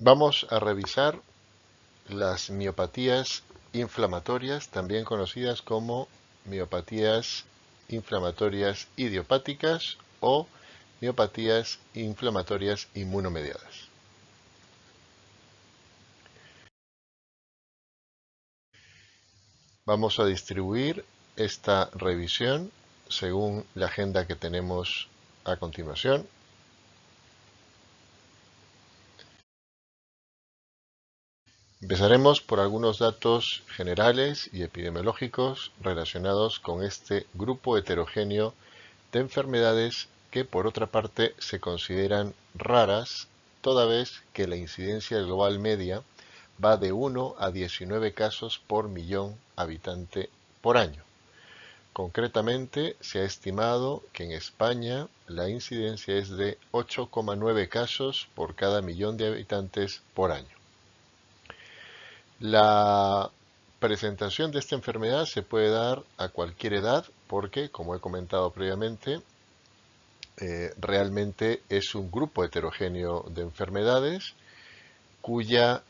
Vamos a revisar las miopatías inflamatorias, también conocidas como miopatías inflamatorias idiopáticas o miopatías inflamatorias inmunomediadas. Vamos a distribuir esta revisión según la agenda que tenemos a continuación. Empezaremos por algunos datos generales y epidemiológicos relacionados con este grupo heterogéneo de enfermedades que por otra parte se consideran raras toda vez que la incidencia global media va de 1 a 19 casos por millón habitante por año. Concretamente, se ha estimado que en España la incidencia es de 8,9 casos por cada millón de habitantes por año. La presentación de esta enfermedad se puede dar a cualquier edad porque, como he comentado previamente, realmente es un grupo heterogéneo de enfermedades cuyo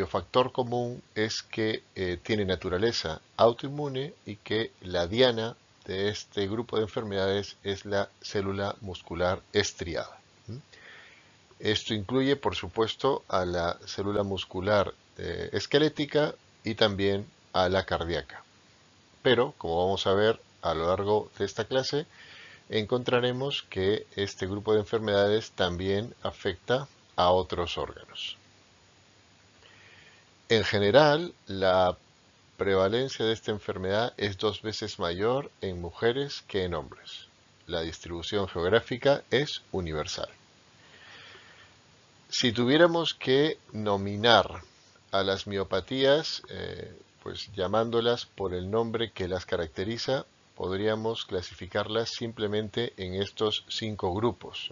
factor común es que tiene naturaleza autoinmune y que la diana de este grupo de enfermedades es la célula muscular estriada. Esto incluye, por supuesto, a la célula muscular esquelética y también a la cardíaca. Pero, como vamos a ver a lo largo de esta clase, encontraremos que este grupo de enfermedades también afecta a otros órganos. En general, la prevalencia de esta enfermedad es 2 veces mayor en mujeres que en hombres. La distribución geográfica es universal. Si tuviéramos que nominar a las miopatías, pues llamándolas por el nombre que las caracteriza, podríamos clasificarlas simplemente en estos 5 grupos.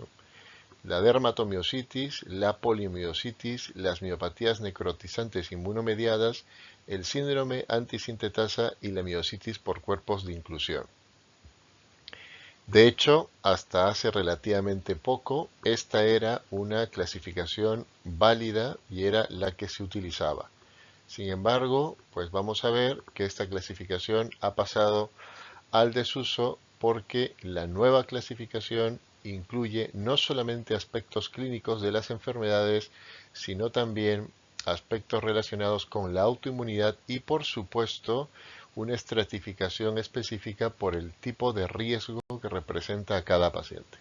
La dermatomiositis, la polimiositis, las miopatías necrotizantes inmunomediadas, el síndrome antisintetasa y la miositis por cuerpos de inclusión. De hecho, hasta hace relativamente poco, esta era una clasificación válida y era la que se utilizaba. Sin embargo, pues vamos a ver que esta clasificación ha pasado al desuso porque la nueva clasificación incluye no solamente aspectos clínicos de las enfermedades, sino también aspectos relacionados con la autoinmunidad y, por supuesto, una estratificación específica por el tipo de riesgo que representa a cada paciente.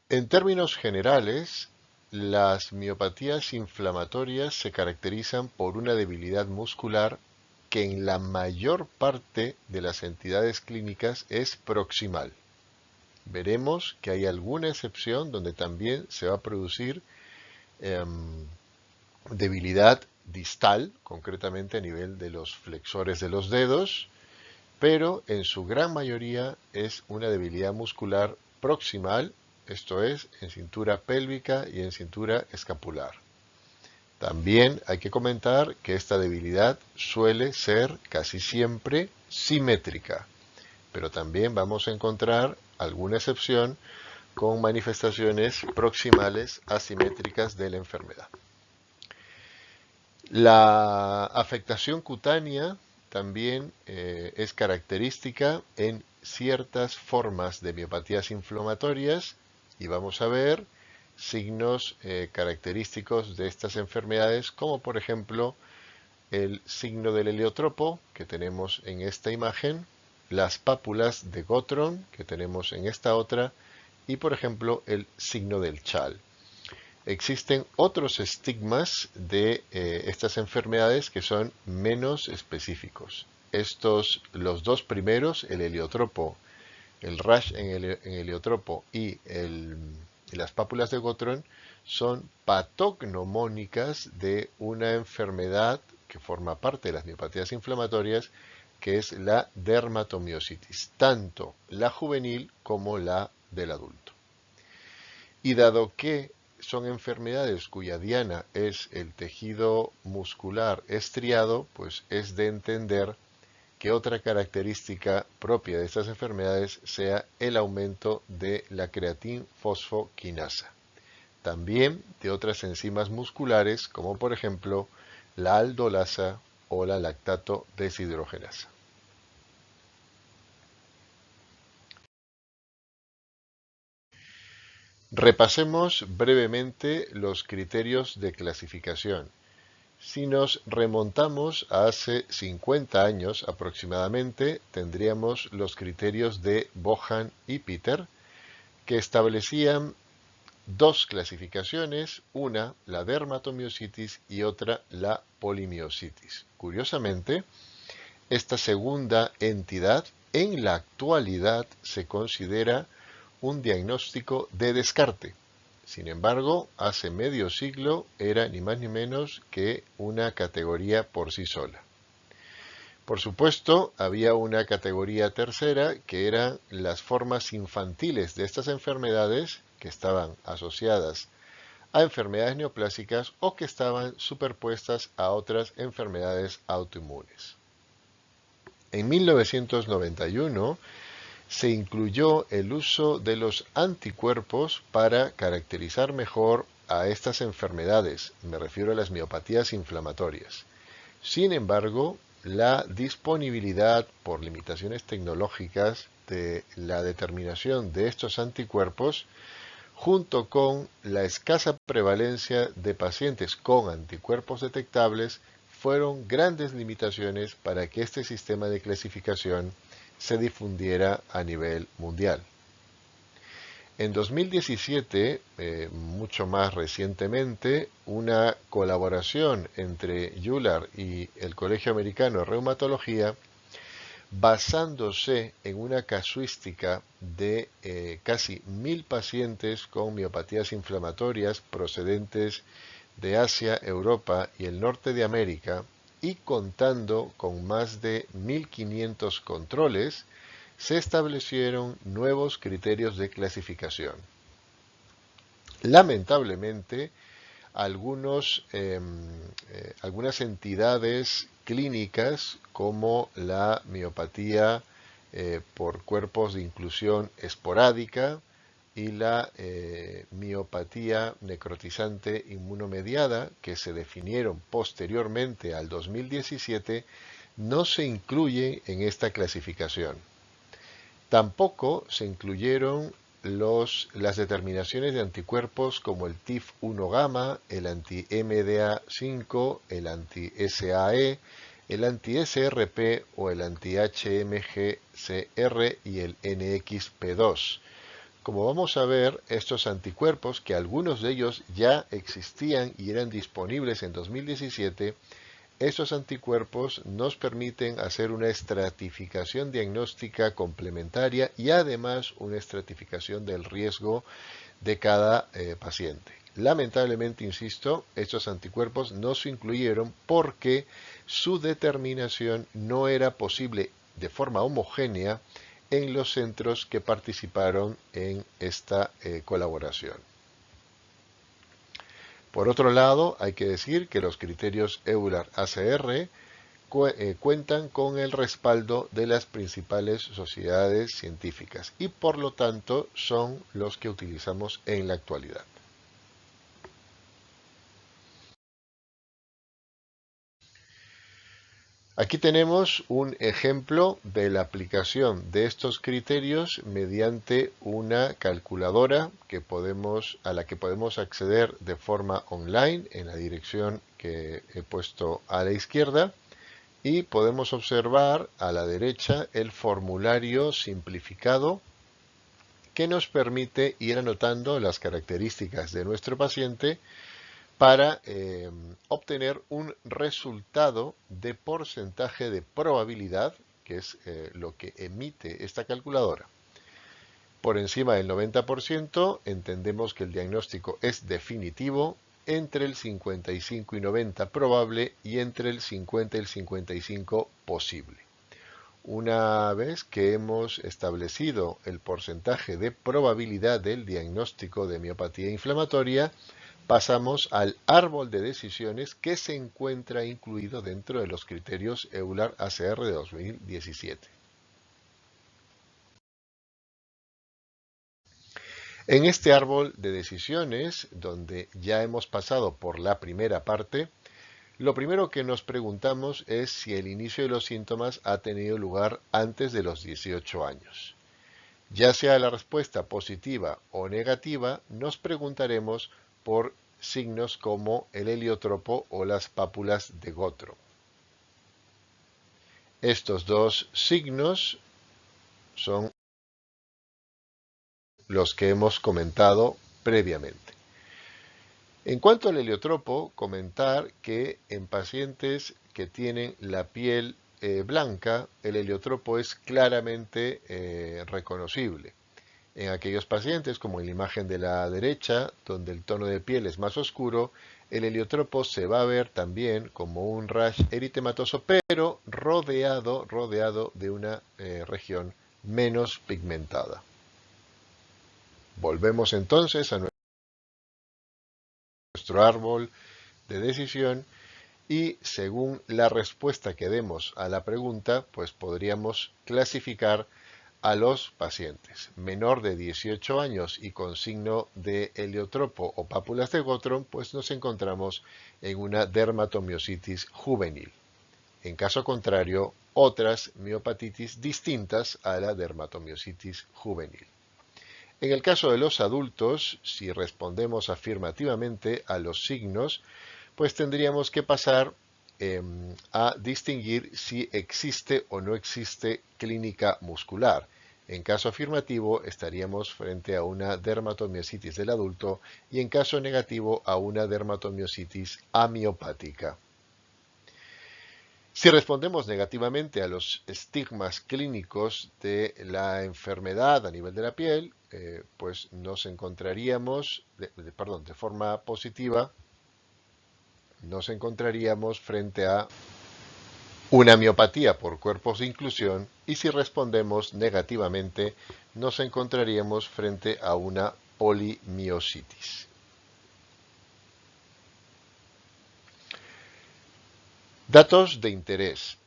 En términos generales, las miopatías inflamatorias se caracterizan por una debilidad muscular que en la mayor parte de las entidades clínicas es proximal. Veremos que hay alguna excepción donde también se va a producir debilidad distal, concretamente a nivel de los flexores de los dedos, pero en su gran mayoría es una debilidad muscular proximal, esto es, en cintura pélvica y en cintura escapular. También hay que comentar que esta debilidad suele ser casi siempre simétrica, pero también vamos a encontrar alguna excepción con manifestaciones proximales asimétricas de la enfermedad. La afectación cutánea también es característica en ciertas formas de miopatías inflamatorias y vamos a ver signos característicos de estas enfermedades como por ejemplo el signo del heliotropo que tenemos en esta imagen, las pápulas de Gottron que tenemos en esta otra y por ejemplo el signo del chal. Existen otros estigmas de estas enfermedades que son menos específicos. Los dos primeros, el heliotropo, el rash en heliotropo y las pápulas de Gottron, son patognomónicas de una enfermedad que forma parte de las miopatías inflamatorias, que es la dermatomiositis, tanto la juvenil como la del adulto. Y dado que son enfermedades cuya diana es el tejido muscular estriado, pues es de entender que otra característica propia de estas enfermedades sea el aumento de la creatinfosfoquinasa. También de otras enzimas musculares, como por ejemplo la aldolasa o la lactato deshidrogenasa. Repasemos brevemente los criterios de clasificación. Si nos remontamos a hace 50 años aproximadamente, tendríamos los criterios de Bohan y Peter, que establecían dos clasificaciones, una la dermatomiositis y otra la polimiositis. Curiosamente, esta segunda entidad en la actualidad se considera un diagnóstico de descarte. Sin embargo, hace medio siglo era ni más ni menos que una categoría por sí sola. Por supuesto, había una categoría tercera que eran las formas infantiles de estas enfermedades que estaban asociadas a enfermedades neoplásicas o que estaban superpuestas a otras enfermedades autoinmunes. En 1991 se incluyó el uso de los anticuerpos para caracterizar mejor a estas enfermedades, me refiero a las miopatías inflamatorias. Sin embargo, la disponibilidad por limitaciones tecnológicas de la determinación de estos anticuerpos, junto con la escasa prevalencia de pacientes con anticuerpos detectables, fueron grandes limitaciones para que este sistema de clasificación se difundiera a nivel mundial. En 2017, mucho más recientemente, una colaboración entre EULAR y el Colegio Americano de Reumatología, basándose en una casuística de casi 1000 pacientes con miopatías inflamatorias procedentes de Asia, Europa y el norte de América, y contando con más de 1500 controles, se establecieron nuevos criterios de clasificación. Lamentablemente, algunas entidades clínicas como la miopatía por cuerpos de inclusión esporádica y la miopatía necrotizante inmunomediada, que se definieron posteriormente al 2017, no se incluyen en esta clasificación. Tampoco se incluyeron las determinaciones de anticuerpos como el TIF1 gamma, el anti-MDA5, el anti-SAE, el anti-SRP o el anti-HMGCR y el NXP2. Como vamos a ver, estos anticuerpos, que algunos de ellos ya existían y eran disponibles en 2017, estos anticuerpos nos permiten hacer una estratificación diagnóstica complementaria y además una estratificación del riesgo de cada paciente. Lamentablemente, insisto, estos anticuerpos no se incluyeron porque su determinación no era posible de forma homogénea en los centros que participaron en esta colaboración. Por otro lado, hay que decir que los criterios EULAR-ACR cuentan con el respaldo de las principales sociedades científicas y por lo tanto son los que utilizamos en la actualidad. Aquí tenemos un ejemplo de la aplicación de estos criterios mediante una calculadora a la que podemos acceder de forma online en la dirección que he puesto a la izquierda, y podemos observar a la derecha el formulario simplificado que nos permite ir anotando las características de nuestro paciente para obtener un resultado de porcentaje de probabilidad, que es lo que emite esta calculadora. Por encima del 90% entendemos que el diagnóstico es definitivo, entre el 55 y 90 probable y entre el 50 y el 55 posible. Una vez que hemos establecido el porcentaje de probabilidad del diagnóstico de miopatía inflamatoria, pasamos al árbol de decisiones que se encuentra incluido dentro de los criterios EULAR ACR de 2017. En este árbol de decisiones, donde ya hemos pasado por la primera parte, lo primero que nos preguntamos es si el inicio de los síntomas ha tenido lugar antes de los 18 años. Ya sea la respuesta positiva o negativa, nos preguntaremos por signos como el heliotropo o las pápulas de Gottro. Estos dos signos son los que hemos comentado previamente. En cuanto al heliotropo, comentar que en pacientes que tienen la piel blanca, el heliotropo es claramente reconocible. En aquellos pacientes, como en la imagen de la derecha, donde el tono de piel es más oscuro, el heliotropo se va a ver también como un rash eritematoso, pero rodeado de una región menos pigmentada. Volvemos entonces a nuestro árbol de decisión y según la respuesta que demos a la pregunta, pues podríamos clasificar a los pacientes menor de 18 años y con signo de heliotropo o pápulas de Gottro, pues nos encontramos en una dermatomiositis juvenil. En caso contrario, otras miopatitis distintas a la dermatomiositis juvenil. En el caso de los adultos, si respondemos afirmativamente a los signos, pues tendríamos que pasar a distinguir si existe o no existe clínica muscular. En caso afirmativo estaríamos frente a una dermatomiositis del adulto y en caso negativo a una dermatomiositis amiopática. Si respondemos negativamente a los estigmas clínicos de la enfermedad a nivel de la piel, pues nos encontraríamos, de forma positiva, nos encontraríamos frente a una miopatía por cuerpos de inclusión y si respondemos negativamente nos encontraríamos frente a una polimiositis. Datos de interés.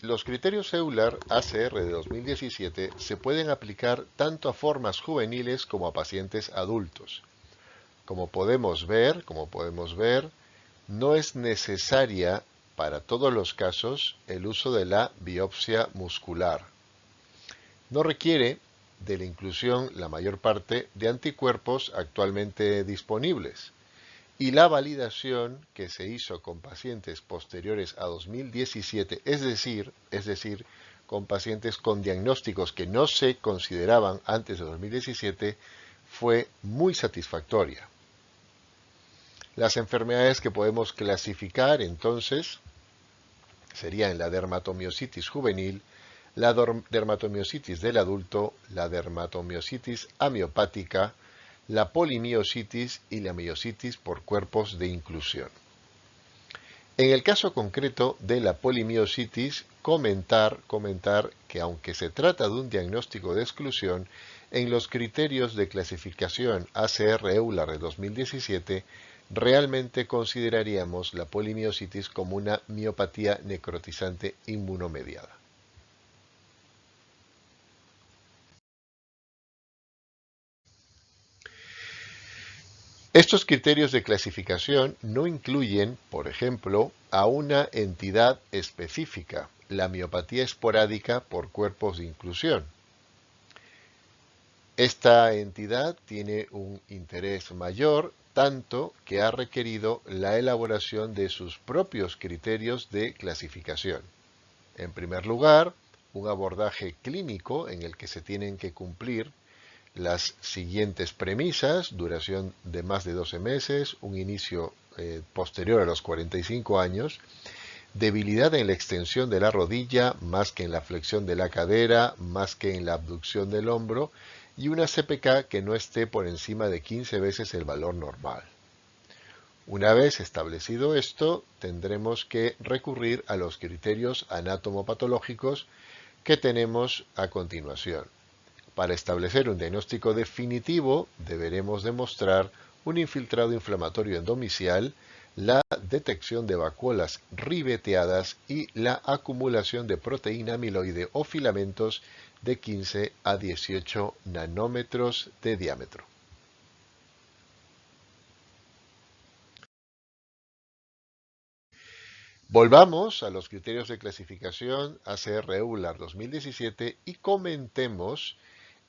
Los criterios EULAR ACR de 2017 se pueden aplicar tanto a formas juveniles como a pacientes adultos. Como podemos ver, no es necesaria para todos los casos el uso de la biopsia muscular. No requiere de la inclusión la mayor parte de anticuerpos actualmente disponibles y la validación que se hizo con pacientes posteriores a 2017, es decir, con pacientes con diagnósticos que no se consideraban antes de 2017, fue muy satisfactoria. Las enfermedades que podemos clasificar entonces serían la dermatomiositis juvenil, la dermatomiositis del adulto, la dermatomiositis amiopática, la polimiositis y la miositis por cuerpos de inclusión. En el caso concreto de la polimiositis, comentar que aunque se trata de un diagnóstico de exclusión, en los criterios de clasificación ACR-EULAR de 2017, realmente consideraríamos la polimiositis como una miopatía necrotizante inmunomediada. Estos criterios de clasificación no incluyen, por ejemplo, a una entidad específica, la miopatía esporádica por cuerpos de inclusión. Esta entidad tiene un interés mayor, tanto que ha requerido la elaboración de sus propios criterios de clasificación. En primer lugar, un abordaje clínico en el que se tienen que cumplir las siguientes premisas: duración de más de 12 meses, un inicio posterior a los 45 años, debilidad en la extensión de la rodilla más que en la flexión de la cadera, más que en la abducción del hombro, y una CPK que no esté por encima de 15 veces el valor normal. Una vez establecido esto, tendremos que recurrir a los criterios anatomopatológicos que tenemos a continuación. Para establecer un diagnóstico definitivo, deberemos demostrar un infiltrado inflamatorio endomicial, la detección de vacuolas ribeteadas y la acumulación de proteína amiloide o filamentos de 15 a 18 nanómetros de diámetro. Volvamos a los criterios de clasificación ACR-EULAR 2017 y comentemos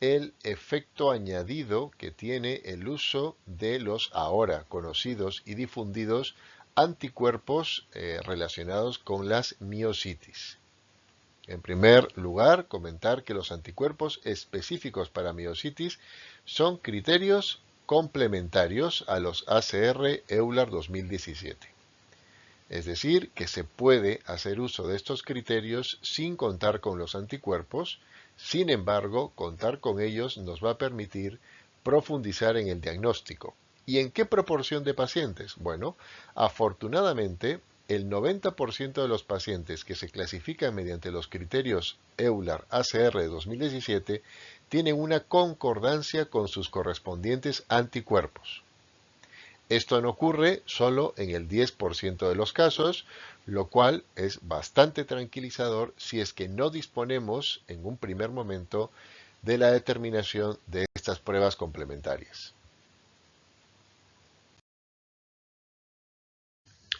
el efecto añadido que tiene el uso de los ahora conocidos y difundidos anticuerpos relacionados con las miositis. En primer lugar, comentar que los anticuerpos específicos para miositis son criterios complementarios a los ACR-EULAR 2017. Es decir, que se puede hacer uso de estos criterios sin contar con los anticuerpos. Sin embargo, contar con ellos nos va a permitir profundizar en el diagnóstico. ¿Y en qué proporción de pacientes? Bueno, afortunadamente, el 90% de los pacientes que se clasifican mediante los criterios EULAR ACR de 2017 tienen una concordancia con sus correspondientes anticuerpos. Esto no ocurre solo en el 10% de los casos, lo cual es bastante tranquilizador si es que no disponemos en un primer momento de la determinación de estas pruebas complementarias.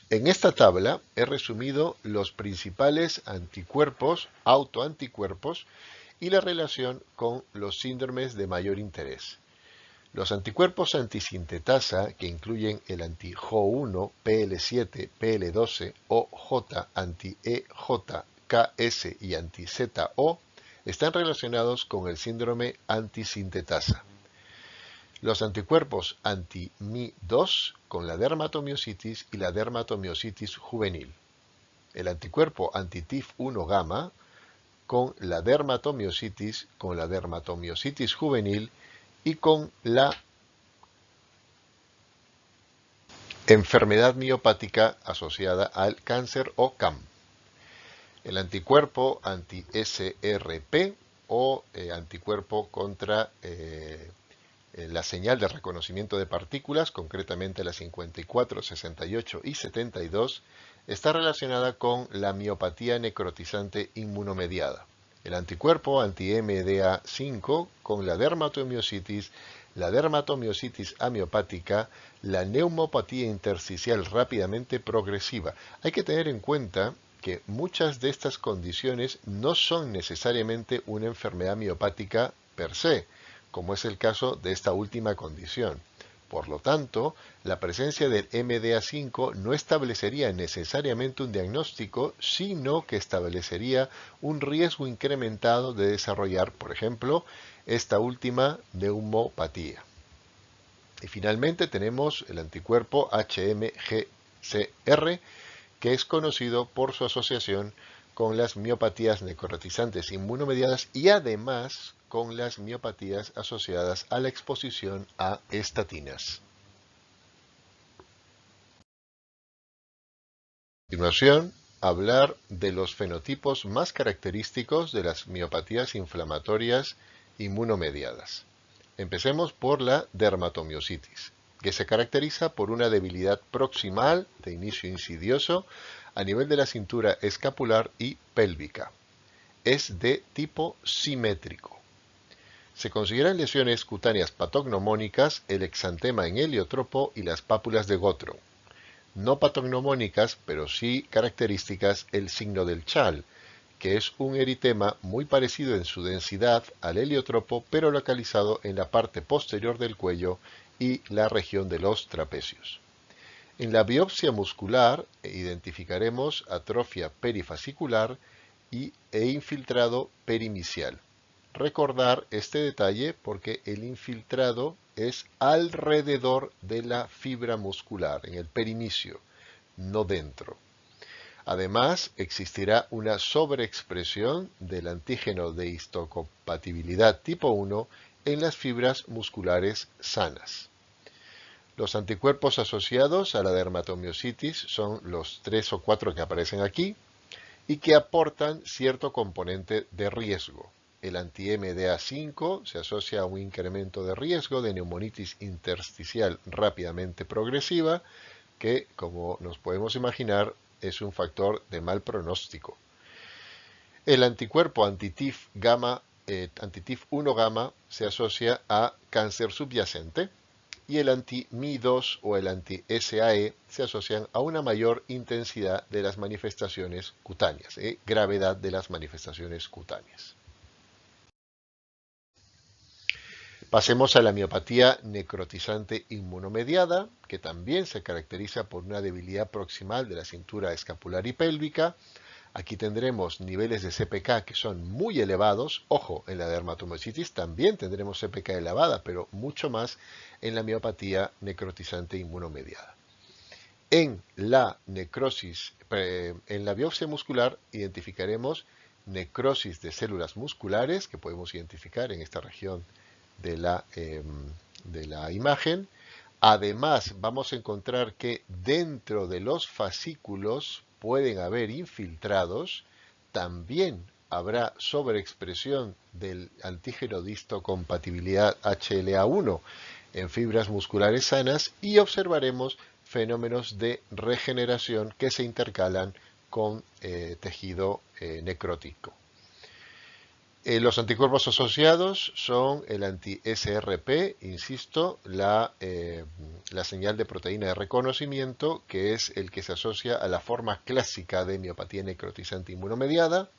En esta tabla he resumido los principales anticuerpos, autoanticuerpos y la relación con los síndromes de mayor interés. Los anticuerpos antisintetasa, que incluyen el anti-Jo1, PL7, PL12, OJ, anti-EJ, KS y anti-ZO, están relacionados con el síndrome antisintetasa. Los anticuerpos anti-Mi2 con la dermatomiositis y la dermatomiositis juvenil. El anticuerpo anti-TIF1 gamma con la dermatomiositis juvenil y con la enfermedad miopática asociada al cáncer o CAM. El anticuerpo anti-SRP o anticuerpo contra la señal de reconocimiento de partículas, concretamente la 54, 68 y 72, está relacionada con la miopatía necrotizante inmunomediada. El anticuerpo anti-MDA5 con la dermatomiositis amiopática, la neumopatía intersticial rápidamente progresiva. Hay que tener en cuenta que muchas de estas condiciones no son necesariamente una enfermedad miopática per se, como es el caso de esta última condición. Por lo tanto, la presencia del MDA5 no establecería necesariamente un diagnóstico, sino que establecería un riesgo incrementado de desarrollar, por ejemplo, esta última neumopatía. Y finalmente tenemos el anticuerpo HMGCR, que es conocido por su asociación con las miopatías necrotizantes inmunomediadas y además con las miopatías asociadas a la exposición a estatinas. A continuación, hablar de los fenotipos más característicos de las miopatías inflamatorias inmunomediadas. Empecemos por la dermatomiositis, que se caracteriza por una debilidad proximal de inicio insidioso a nivel de la cintura escapular y pélvica. Es de tipo simétrico. Se consideran lesiones cutáneas patognomónicas el exantema en heliotropo y las pápulas de Gottron. No patognomónicas, pero sí características, el signo del Chal, que es un eritema muy parecido en su densidad al heliotropo, pero localizado en la parte posterior del cuello y la región de los trapecios. En la biopsia muscular identificaremos atrofia perifascicular e infiltrado perimicial. Recordar este detalle porque el infiltrado es alrededor de la fibra muscular, en el perimicio, no dentro. Además, existirá una sobreexpresión del antígeno de histocompatibilidad tipo 1 en las fibras musculares sanas. Los anticuerpos asociados a la dermatomiositis son los 3 o 4 que aparecen aquí y que aportan cierto componente de riesgo. el anti-MDA5 se asocia a un incremento de riesgo de neumonitis intersticial rápidamente progresiva, que, como nos podemos imaginar, es un factor de mal pronóstico. El anticuerpo anti-TIF1 gamma se asocia a cáncer subyacente, y el anti-Mi2 o el anti-SAE se asocian a una mayor intensidad de las manifestaciones cutáneas, gravedad de las manifestaciones cutáneas. Pasemos a la miopatía necrotizante inmunomediada, que también se caracteriza por una debilidad proximal de la cintura escapular y pélvica. Aquí tendremos niveles de CPK que son muy elevados. Ojo, en la dermatomiositis también tendremos CPK elevada, pero mucho más en la miopatía necrotizante inmunomediada. En la biopsia muscular identificaremos necrosis de células musculares, que podemos identificar en esta región de la imagen. Además, vamos a encontrar que dentro de los fascículos pueden haber infiltrados. También habrá sobreexpresión del antígeno de histocompatibilidad HLA1 en fibras musculares sanas, y observaremos fenómenos de regeneración que se intercalan con tejido necrótico. Los anticuerpos asociados son el anti-SRP, insisto, la señal de proteína de reconocimiento, que es el que se asocia a la forma clásica de miopatía necrotizante inmunomediada,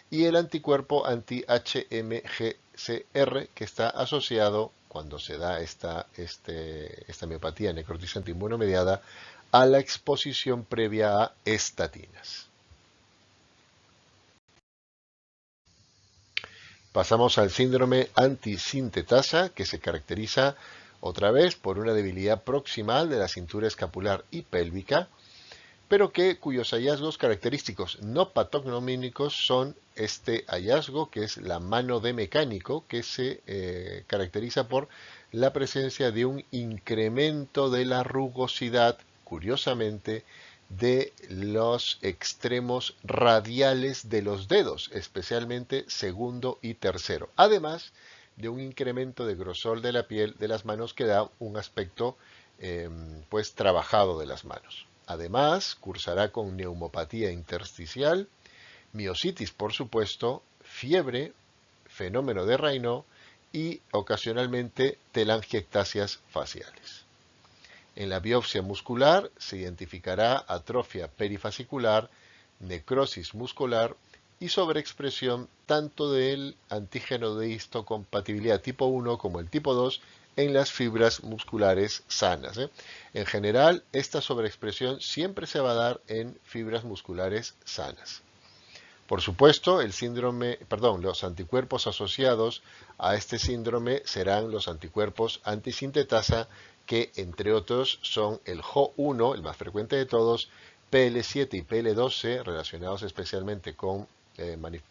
y el anticuerpo anti-HMGCR, que está asociado, cuando se da esta miopatía necrotizante inmunomediada, a la exposición previa a estatinas. Pasamos al síndrome antisintetasa, que se caracteriza otra vez por una debilidad proximal de la cintura escapular y pélvica, pero cuyos hallazgos característicos no patognomónicos son este hallazgo, que es la mano de mecánico, que se caracteriza por la presencia de un incremento de la rugosidad, curiosamente, de los extremos radiales de los dedos, especialmente segundo y tercero, además de un incremento de grosor de la piel de las manos que da un aspecto pues trabajado de las manos. Además, cursará con neumopatía intersticial, miositis por supuesto, fiebre, fenómeno de Raynaud y ocasionalmente telangiectasias faciales. En la biopsia muscular se identificará atrofia perifascicular, necrosis muscular y sobreexpresión tanto del antígeno de histocompatibilidad tipo 1 como el tipo 2 en las fibras musculares sanas. En general, esta sobreexpresión siempre se va a dar en fibras musculares sanas. Por supuesto, los anticuerpos asociados a este síndrome serán los anticuerpos antisintetasa, que entre otros son el Jo1, el más frecuente de todos, PL7 y PL12, relacionados especialmente con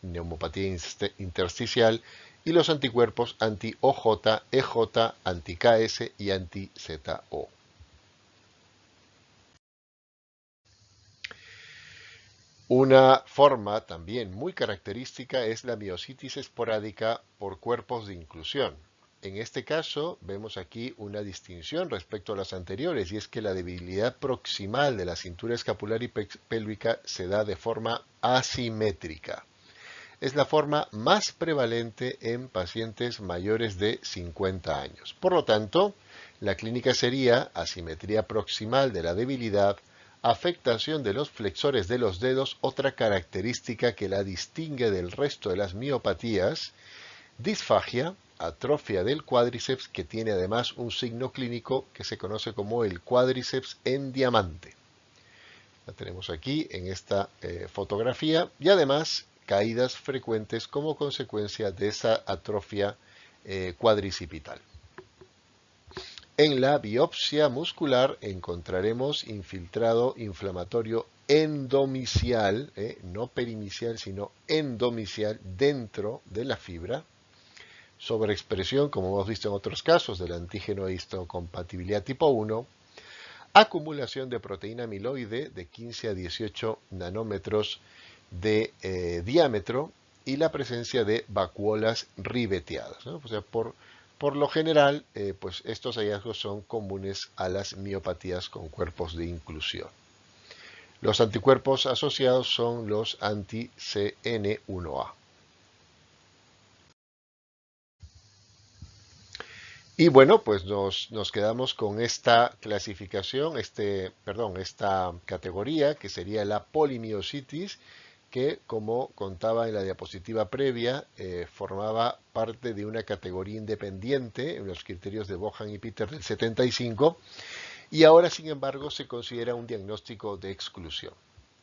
neumopatía intersticial, y los anticuerpos anti-OJ, EJ, anti-KS y anti-ZO. Una forma también muy característica es la miositis esporádica por cuerpos de inclusión. En este caso vemos aquí una distinción respecto a las anteriores, y es que la debilidad proximal de la cintura escapular y pélvica se da de forma asimétrica. Es la forma más prevalente en pacientes mayores de 50 años. Por lo tanto, la clínica sería asimetría proximal de la debilidad, afectación de los flexores de los dedos, otra característica que la distingue del resto de las miopatías, disfagia, atrofia del cuádriceps, que tiene además un signo clínico que se conoce como el cuádriceps en diamante. La tenemos aquí en esta fotografía, y además caídas frecuentes como consecuencia de esa atrofia cuadricipital. En la biopsia muscular encontraremos infiltrado inflamatorio endomicial, no perimicial, sino endomicial dentro de la fibra, sobreexpresión, como hemos visto en otros casos, del antígeno de histocompatibilidad tipo 1, acumulación de proteína amiloide de 15 a 18 nanómetros de diámetro, y la presencia de vacuolas ribeteadas, ¿no? O sea, por lo general, pues estos hallazgos son comunes a las miopatías con cuerpos de inclusión. Los anticuerpos asociados son los anti-CN1A. Y bueno, pues nos quedamos con esta clasificación, esta categoría, que sería la polimiositis, que, como contaba en la diapositiva previa, formaba parte de una categoría independiente en los criterios de Bohan y Peter del 75, y ahora, sin embargo, se considera un diagnóstico de exclusión,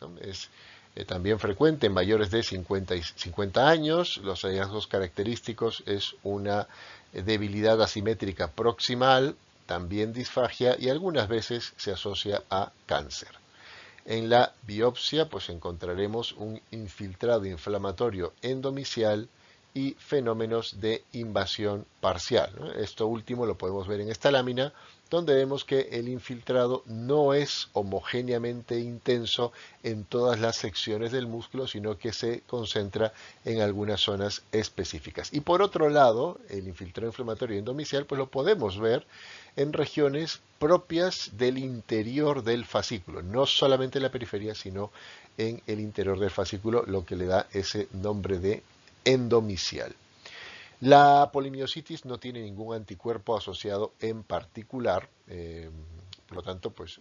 ¿no? Es también frecuente en mayores de 50 años. Los hallazgos característicos es una debilidad asimétrica proximal, también disfagia, y algunas veces se asocia a cáncer. En la biopsia, pues encontraremos un infiltrado inflamatorio endomicial y fenómenos de invasión parcial, ¿no? Esto último lo podemos ver en esta lámina, donde vemos que el infiltrado no es homogéneamente intenso en todas las secciones del músculo, sino que se concentra en algunas zonas específicas. Y por otro lado, el infiltrado inflamatorio endomicial, pues lo podemos ver en regiones propias del interior del fascículo, no solamente en la periferia, sino en el interior del fascículo, lo que le da ese nombre de endomicial. La polimiositis no tiene ningún anticuerpo asociado en particular, por lo tanto, pues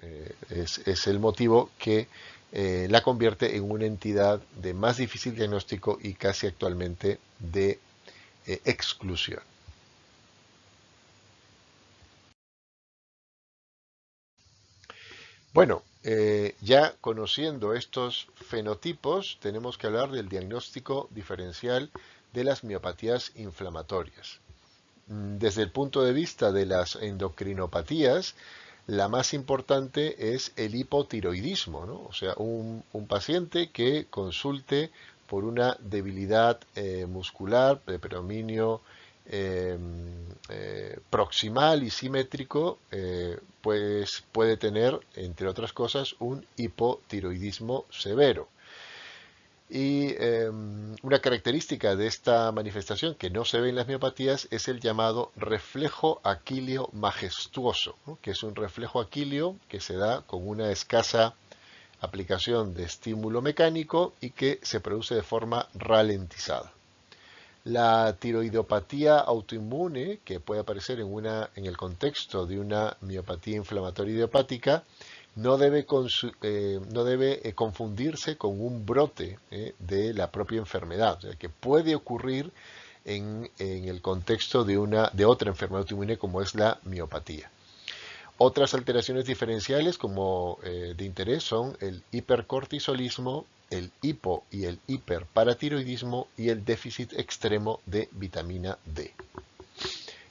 es el motivo que la convierte en una entidad de más difícil diagnóstico y casi actualmente de exclusión. Bueno, ya conociendo estos fenotipos, tenemos que hablar del diagnóstico diferencial de las miopatías inflamatorias. Desde el punto de vista de las endocrinopatías, la más importante es el hipotiroidismo, ¿no? O sea, un paciente que consulte por una debilidad muscular de predominio eh, proximal y simétrico, pues puede tener, entre otras cosas, un hipotiroidismo severo. Y una característica de esta manifestación que no se ve en las miopatías es el llamado reflejo aquileo majestuoso, ¿no? Que es un reflejo aquileo que se da con una escasa aplicación de estímulo mecánico y que se produce de forma ralentizada. La tiroidopatía autoinmune, que puede aparecer en el contexto de una miopatía inflamatoria idiopática, no debe confundirse con un brote de la propia enfermedad, o sea, que puede ocurrir en el contexto de otra enfermedad autoinmune como es la miopatía. Otras alteraciones diferenciales como de interés son el hipercortisolismo, el hipo y el hiperparatiroidismo y el déficit extremo de vitamina D.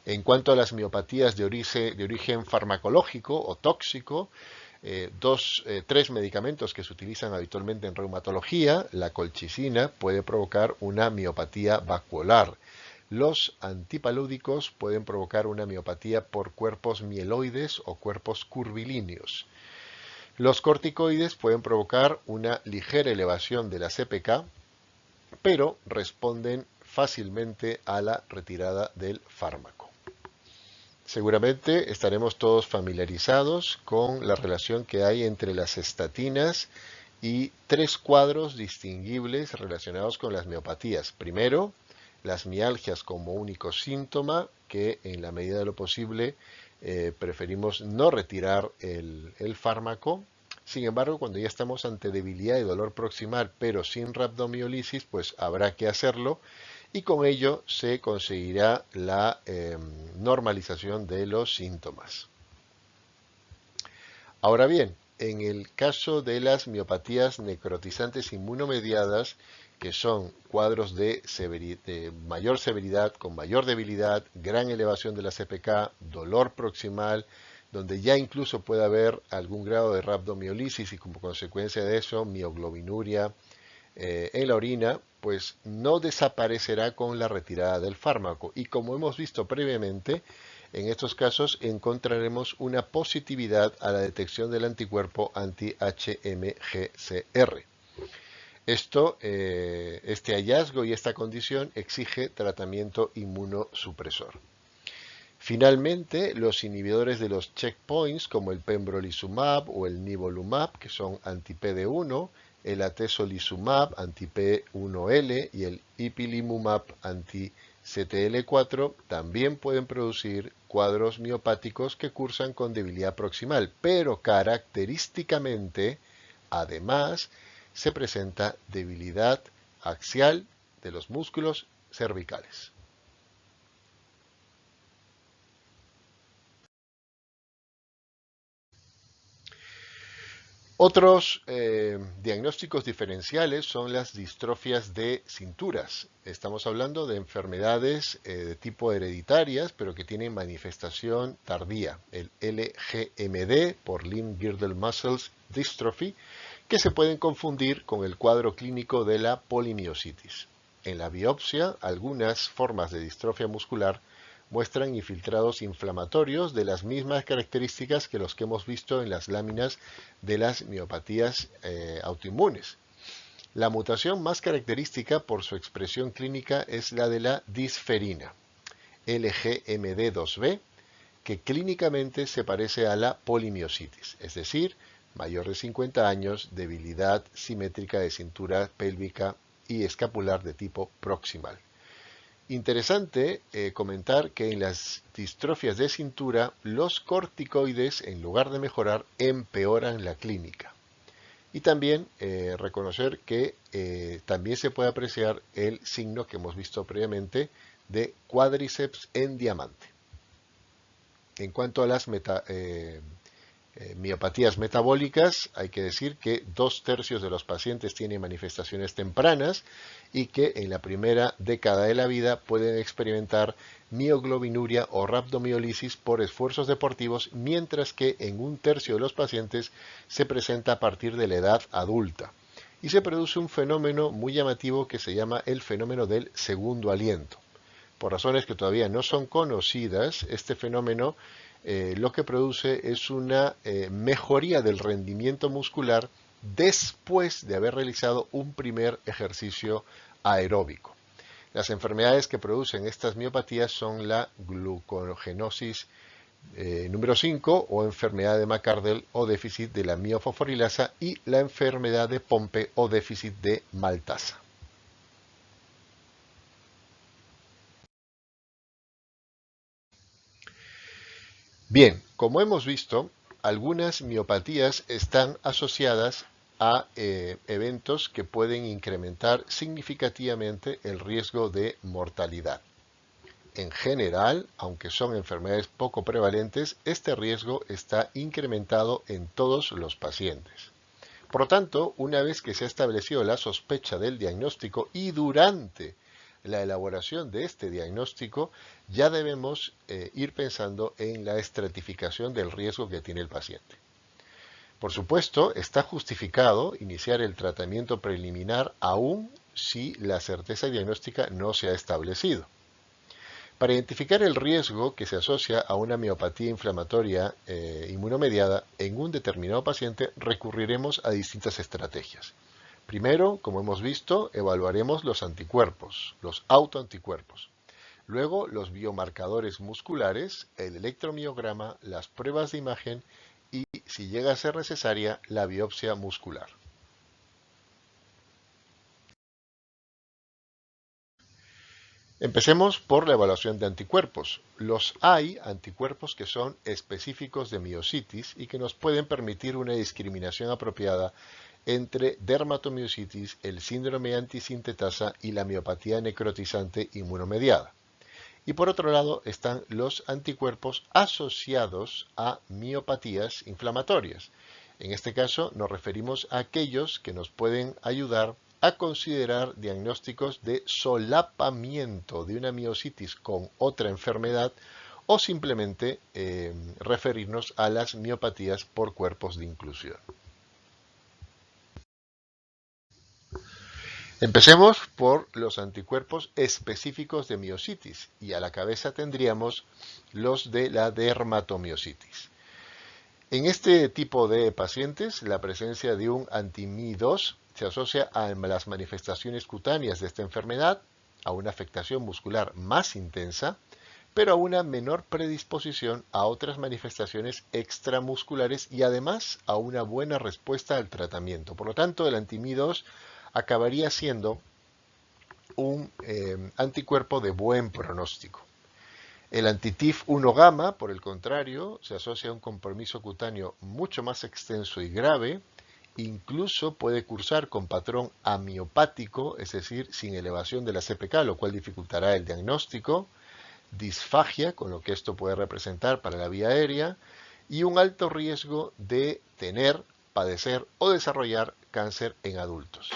En cuanto a las miopatías de origen farmacológico o tóxico, tres medicamentos que se utilizan habitualmente en reumatología, la colchicina puede provocar una miopatía vacuolar. Los antipalúdicos pueden provocar una miopatía por cuerpos mieloides o cuerpos curvilíneos. Los corticoides pueden provocar una ligera elevación de la CPK, pero responden fácilmente a la retirada del fármaco. Seguramente estaremos todos familiarizados con la relación que hay entre las estatinas y tres cuadros distinguibles relacionados con las miopatías. Primero, las mialgias como único síntoma, que en la medida de lo posible preferimos no retirar el fármaco. Sin embargo, cuando ya estamos ante debilidad y dolor proximal, pero sin rhabdomiolisis, pues habrá que hacerlo y con ello se conseguirá la normalización de los síntomas. Ahora bien, en el caso de las miopatías necrotizantes inmunomediadas, que son cuadros de mayor severidad, con mayor debilidad, gran elevación de la CPK, dolor proximal, donde ya incluso puede haber algún grado de rhabdomiolisis y como consecuencia de eso mioglobinuria en la orina, pues no desaparecerá con la retirada del fármaco. Y como hemos visto previamente, en estos casos encontraremos una positividad a la detección del anticuerpo anti-HMGCR. Este hallazgo y esta condición exige tratamiento inmunosupresor. Finalmente, los inhibidores de los checkpoints como el pembrolizumab o el nivolumab, que son anti-PD1, el atezolizumab anti-P1L y el ipilimumab anti-CTL4 también pueden producir cuadros miopáticos que cursan con debilidad proximal, pero característicamente, además, se presenta debilidad axial de los músculos cervicales. Otros diagnósticos diferenciales son las distrofias de cinturas. Estamos hablando de enfermedades de tipo hereditarias, pero que tienen manifestación tardía, el LGMD por Limb Girdle Muscles Dystrophy, que se pueden confundir con el cuadro clínico de la polimiositis. En la biopsia, algunas formas de distrofia muscular muestran infiltrados inflamatorios de las mismas características que los que hemos visto en las láminas de las miopatías autoinmunes. La mutación más característica por su expresión clínica es la de la disferina, LGMD2B, que clínicamente se parece a la polimiositis, es decir, mayor de 50 años, debilidad simétrica de cintura pélvica y escapular de tipo proximal. Interesante comentar que en las distrofias de cintura, los corticoides, en lugar de mejorar, empeoran la clínica. Y también reconocer que también se puede apreciar el signo que hemos visto previamente de cuádriceps en diamante. En cuanto a las miopatías metabólicas, hay que decir que 2/3 de los pacientes tienen manifestaciones tempranas y que en la primera década de la vida pueden experimentar mioglobinuria o rhabdomiólisis por esfuerzos deportivos, mientras que en 1/3 de los pacientes se presenta a partir de la edad adulta. Y se produce un fenómeno muy llamativo que se llama el fenómeno del segundo aliento. Por razones que todavía no son conocidas, este fenómeno lo que produce es una mejoría del rendimiento muscular después de haber realizado un primer ejercicio aeróbico. Las enfermedades que producen estas miopatías son la glucogenosis número 5 o enfermedad de McArdle o déficit de la miofosforilasa y la enfermedad de Pompe o déficit de maltasa. Bien, como hemos visto, algunas miopatías están asociadas a eventos que pueden incrementar significativamente el riesgo de mortalidad. En general, aunque son enfermedades poco prevalentes, este riesgo está incrementado en todos los pacientes. Por lo tanto, una vez que se ha establecido la sospecha del diagnóstico y durante la elaboración de este diagnóstico, ya debemos ir pensando en la estratificación del riesgo que tiene el paciente. Por supuesto, está justificado iniciar el tratamiento preliminar aún si la certeza diagnóstica no se ha establecido. Para identificar el riesgo que se asocia a una miopatía inflamatoria inmunomediada en un determinado paciente, recurriremos a distintas estrategias. Primero, como hemos visto, evaluaremos los anticuerpos, los autoanticuerpos. Luego, los biomarcadores musculares, el electromiograma, las pruebas de imagen y, si llega a ser necesaria, la biopsia muscular. Empecemos por la evaluación de anticuerpos. Hay anticuerpos que son específicos de miositis y que nos pueden permitir una discriminación apropiada entre dermatomiositis, el síndrome antisintetasa y la miopatía necrotizante inmunomediada. Y por otro lado están los anticuerpos asociados a miopatías inflamatorias. En este caso nos referimos a aquellos que nos pueden ayudar a considerar diagnósticos de solapamiento de una miositis con otra enfermedad o simplemente referirnos a las miopatías por cuerpos de inclusión. Empecemos por los anticuerpos específicos de miositis y a la cabeza tendríamos los de la dermatomiositis. En este tipo de pacientes, la presencia de un anti-Mi2 se asocia a las manifestaciones cutáneas de esta enfermedad, a una afectación muscular más intensa, pero a una menor predisposición a otras manifestaciones extramusculares y además a una buena respuesta al tratamiento. Por lo tanto, el anti-Mi2 acabaría siendo un anticuerpo de buen pronóstico. El anti-TIF1 gamma, por el contrario, se asocia a un compromiso cutáneo mucho más extenso y grave, incluso puede cursar con patrón amiopático, es decir, sin elevación de la CPK, lo cual dificultará el diagnóstico, disfagia, con lo que esto puede representar para la vía aérea, y un alto riesgo de tener, padecer o desarrollar cáncer en adultos.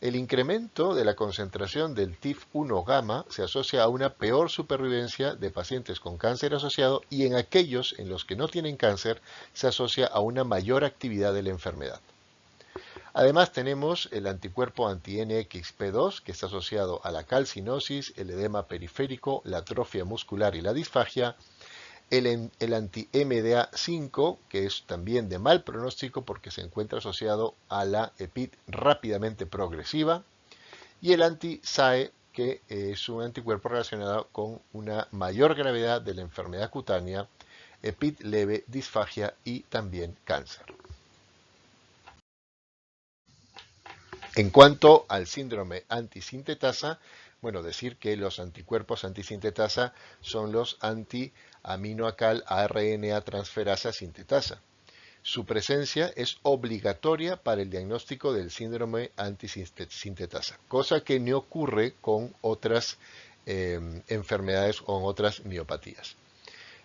El incremento de la concentración del TIF1 gamma se asocia a una peor supervivencia de pacientes con cáncer asociado y en aquellos en los que no tienen cáncer se asocia a una mayor actividad de la enfermedad. Además tenemos el anticuerpo anti-NXP2 que está asociado a la calcinosis, el edema periférico, la atrofia muscular y la disfagia, el anti-MDA5, que es también de mal pronóstico porque se encuentra asociado a la EPID rápidamente progresiva, y el anti-SAE, que es un anticuerpo relacionado con una mayor gravedad de la enfermedad cutánea, EPID leve, disfagia y también cáncer. En cuanto al síndrome antisintetasa, bueno, decir que los anticuerpos antisintetasa son los anti-aminoacal ARNA transferasa sintetasa. Su presencia es obligatoria para el diagnóstico del síndrome antisintetasa, cosa que no ocurre con otras enfermedades o con otras miopatías.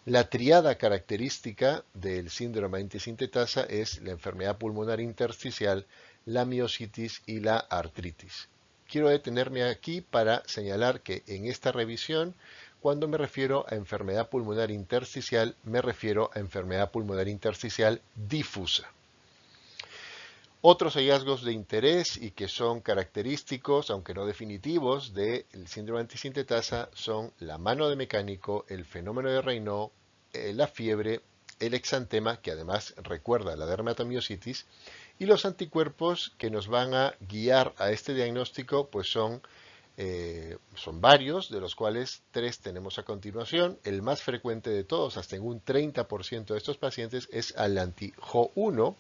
La triada característica del síndrome antisintetasa es la enfermedad pulmonar intersticial, la miositis y la artritis. Quiero detenerme aquí para señalar que en esta revisión, cuando me refiero a enfermedad pulmonar intersticial, me refiero a enfermedad pulmonar intersticial difusa. Otros hallazgos de interés y que son característicos, aunque no definitivos, del síndrome antisintetasa son la mano de mecánico, el fenómeno de Raynaud, la fiebre, el exantema, que además recuerda la dermatomiositis, y los anticuerpos que nos van a guiar a este diagnóstico pues son varios, de los cuales 3 tenemos a continuación. El más frecuente de todos, hasta en un 30% de estos pacientes, es el anti-Jo1,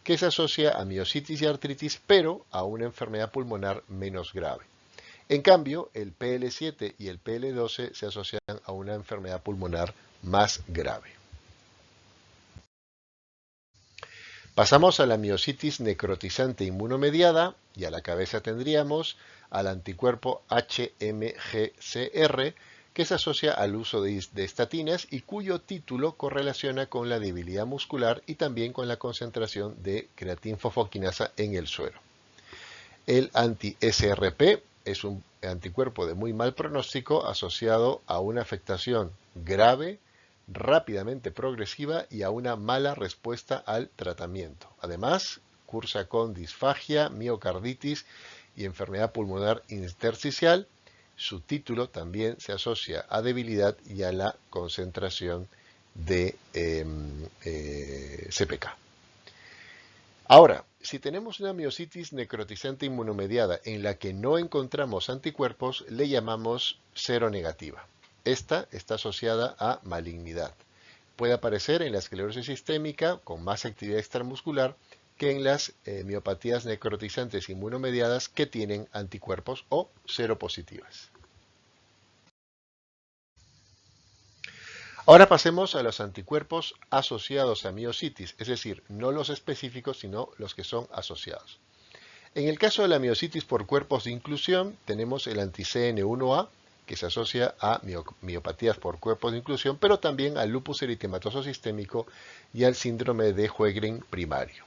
que se asocia a miositis y artritis, pero a una enfermedad pulmonar menos grave. En cambio, el PL7 y el PL12 se asocian a una enfermedad pulmonar más grave. Pasamos a la miositis necrotizante inmunomediada y a la cabeza tendríamos al anticuerpo HMGCR que se asocia al uso de estatinas y cuyo título correlaciona con la debilidad muscular y también con la concentración de creatinfosfoquinasa en el suero. El anti-SRP es un anticuerpo de muy mal pronóstico asociado a una afectación grave, rápidamente progresiva y a una mala respuesta al tratamiento. Además, cursa con disfagia, miocarditis y enfermedad pulmonar intersticial. Su título también se asocia a debilidad y a la concentración de CPK. Ahora, si tenemos una miositis necrotizante inmunomediada en la que no encontramos anticuerpos, le llamamos seronegativa. Esta está asociada a malignidad. Puede aparecer en la esclerosis sistémica con más actividad extramuscular que en las miopatías necrotizantes inmunomediadas que tienen anticuerpos o seropositivas. Ahora pasemos a los anticuerpos asociados a miositis, es decir, no los específicos, sino los que son asociados. En el caso de la miositis por cuerpos de inclusión, tenemos el anti-CN1A, que se asocia a miopatías por cuerpos de inclusión, pero también al lupus eritematoso sistémico y al síndrome de Sjögren primario.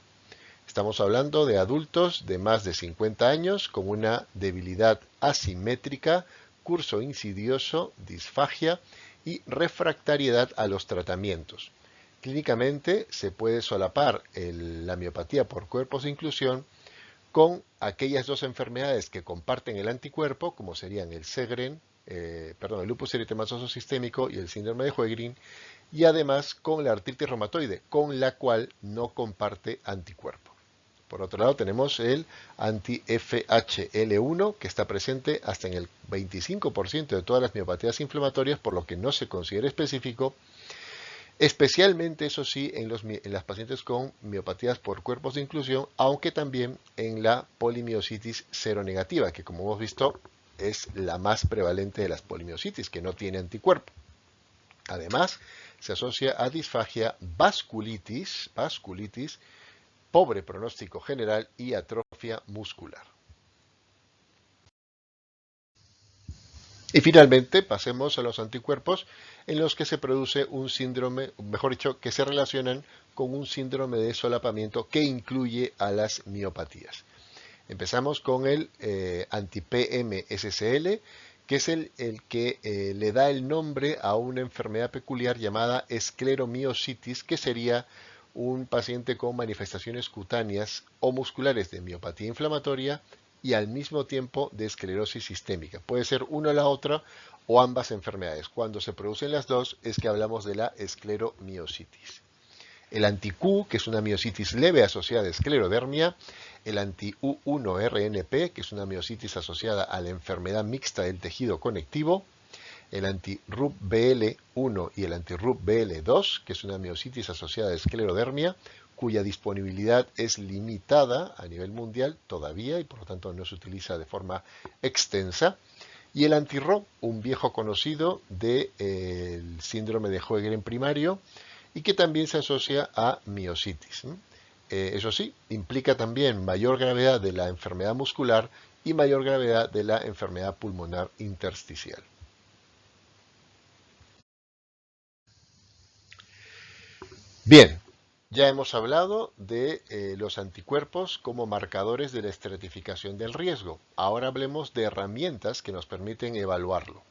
Estamos hablando de adultos de más de 50 años con una debilidad asimétrica, curso insidioso, disfagia y refractariedad a los tratamientos. Clínicamente se puede solapar la miopatía por cuerpos de inclusión con aquellas dos enfermedades que comparten el anticuerpo, como serían el lupus eritematoso sistémico y el síndrome de Sjögren, y además con la artritis reumatoide, con la cual no comparte anticuerpo. Por otro lado tenemos el anti-FHL1 que está presente hasta en el 25% de todas las miopatías inflamatorias, por lo que no se considera específico, especialmente, eso sí, en las pacientes con miopatías por cuerpos de inclusión, aunque también en la polimiositis seronegativa, que como hemos visto es la más prevalente de las polimiositis, que no tiene anticuerpo. Además, se asocia a disfagia, vasculitis, pobre pronóstico general y atrofia muscular. Y finalmente, pasemos a los anticuerpos en los que se produce un síndrome, mejor dicho, que se relacionan con un síndrome de solapamiento que incluye a las miopatías. Empezamos con el anti-PMSCL, que es el que le da el nombre a una enfermedad peculiar llamada escleromiositis, que sería un paciente con manifestaciones cutáneas o musculares de miopatía inflamatoria y al mismo tiempo de esclerosis sistémica. Puede ser una o la otra o ambas enfermedades. Cuando se producen las dos es que hablamos de la escleromiositis. El anti-Q, que es una miositis leve asociada a esclerodermia, el anti-U1-RNP, que es una miositis asociada a la enfermedad mixta del tejido conectivo, el anti-RUP-BL1 y el anti-RUP-BL2, que es una miositis asociada a esclerodermia, cuya disponibilidad es limitada a nivel mundial todavía y por lo tanto no se utiliza de forma extensa, y el anti-RO, un viejo conocido del síndrome de Sjögren primario y que también se asocia a miositis. Eso sí, implica también mayor gravedad de la enfermedad muscular y mayor gravedad de la enfermedad pulmonar intersticial. Bien, ya hemos hablado de los anticuerpos como marcadores de la estratificación del riesgo. Ahora hablemos de herramientas que nos permiten evaluarlo.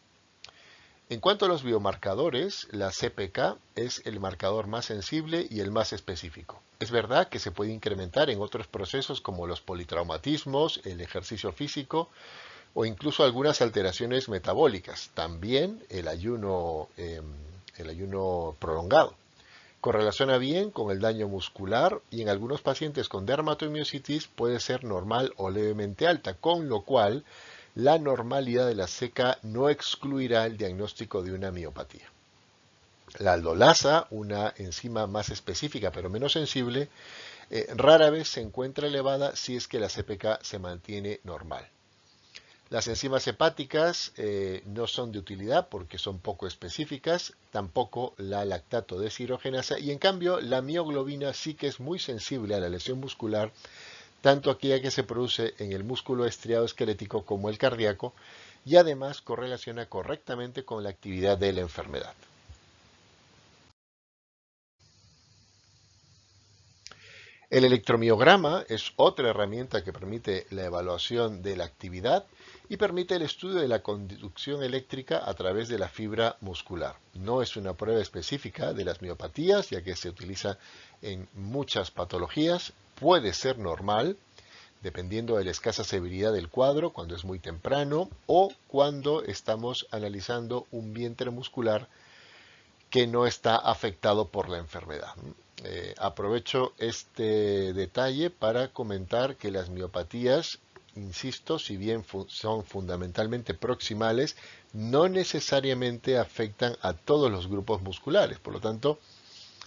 En cuanto a los biomarcadores, la CPK es el marcador más sensible y el más específico. Es verdad que se puede incrementar en otros procesos como los politraumatismos, el ejercicio físico o incluso algunas alteraciones metabólicas. También el ayuno prolongado. Correlaciona bien con el daño muscular y en algunos pacientes con dermatomiositis puede ser normal o levemente alta, con lo cual la normalidad de la CK no excluirá el diagnóstico de una miopatía. La aldolasa, una enzima más específica pero menos sensible, rara vez se encuentra elevada si es que la CPK se mantiene normal. Las enzimas hepáticas no son de utilidad porque son poco específicas, tampoco la lactato deshidrogenasa y en cambio la mioglobina sí que es muy sensible a la lesión muscular, tanto aquella que se produce en el músculo estriado esquelético como el cardíaco y además correlaciona correctamente con la actividad de la enfermedad. El electromiograma es otra herramienta que permite la evaluación de la actividad y permite el estudio de la conducción eléctrica a través de la fibra muscular. No es una prueba específica de las miopatías, ya que se utiliza en muchas patologías. Puede ser normal, dependiendo de la escasa severidad del cuadro, cuando es muy temprano o cuando estamos analizando un vientre muscular que no está afectado por la enfermedad. Aprovecho este detalle para comentar que las miopatías, insisto, si bien son fundamentalmente proximales, no necesariamente afectan a todos los grupos musculares. Por lo tanto,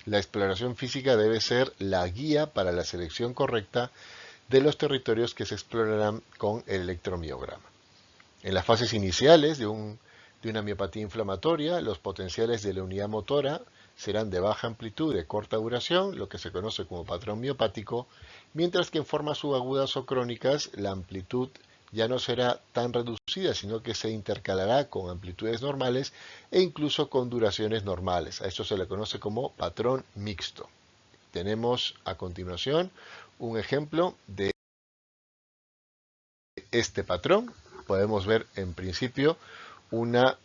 la exploración física debe ser la guía para la selección correcta de los territorios que se explorarán con el electromiograma. En las fases iniciales de una miopatía inflamatoria, los potenciales de la unidad motora serán de baja amplitud de corta duración, lo que se conoce como patrón miopático, mientras que en formas subagudas o crónicas la amplitud ya no será tan reducida, sino que se intercalará con amplitudes normales e incluso con duraciones normales. A esto se le conoce como patrón mixto. Tenemos a continuación un ejemplo de este patrón. Podemos ver en principio una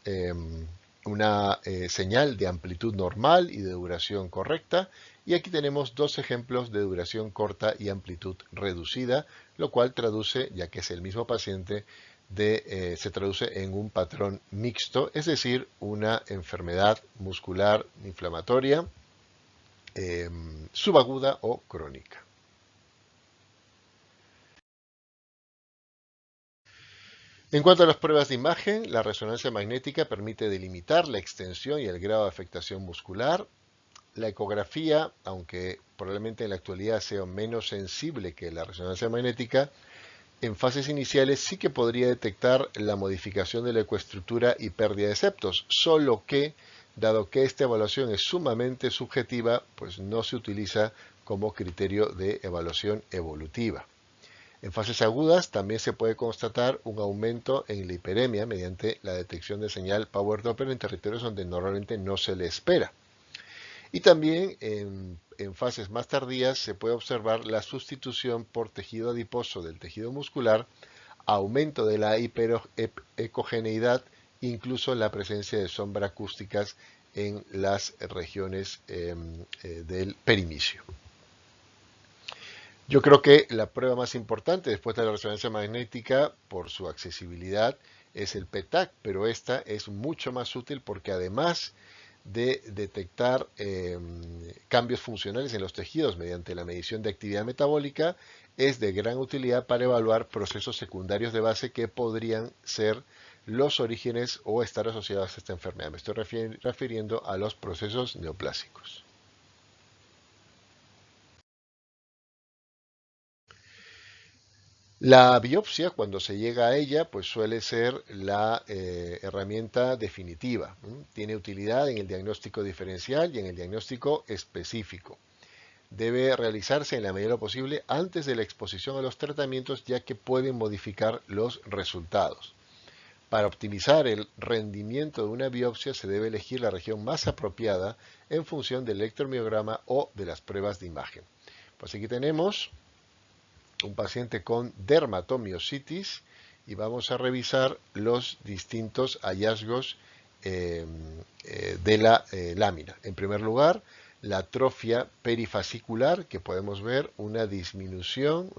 señal de amplitud normal y de duración correcta, y aquí tenemos dos ejemplos de duración corta y amplitud reducida, lo cual traduce, ya que es el mismo paciente, se traduce en un patrón mixto, es decir, una enfermedad muscular inflamatoria subaguda o crónica. En cuanto a las pruebas de imagen, la resonancia magnética permite delimitar la extensión y el grado de afectación muscular. La ecografía, aunque probablemente en la actualidad sea menos sensible que la resonancia magnética, en fases iniciales sí que podría detectar la modificación de la ecoestructura y pérdida de septos, solo que, dado que esta evaluación es sumamente subjetiva, pues no se utiliza como criterio de evaluación evolutiva. En fases agudas también se puede constatar un aumento en la hiperemia mediante la detección de señal Power Doppler en territorios donde normalmente no se le espera. Y también en fases más tardías se puede observar la sustitución por tejido adiposo del tejido muscular, aumento de la hiperecogeneidad, incluso la presencia de sombras acústicas en las regiones del perimisio. Yo creo que la prueba más importante después de la resonancia magnética por su accesibilidad es el PET-TAC, pero esta es mucho más útil porque además de detectar cambios funcionales en los tejidos mediante la medición de actividad metabólica, es de gran utilidad para evaluar procesos secundarios de base que podrían ser los orígenes o estar asociados a esta enfermedad. Me estoy refiriendo a los procesos neoplásicos. La biopsia, cuando se llega a ella, pues suele ser la herramienta definitiva. Tiene utilidad en el diagnóstico diferencial y en el diagnóstico específico. Debe realizarse en la medida de lo posible antes de la exposición a los tratamientos, ya que pueden modificar los resultados. Para optimizar el rendimiento de una biopsia se debe elegir la región más apropiada en función del electromiograma o de las pruebas de imagen. Pues aquí tenemos un paciente con dermatomiositis y vamos a revisar los distintos hallazgos de la lámina. En primer lugar, la atrofia perifascicular, que podemos ver una disminución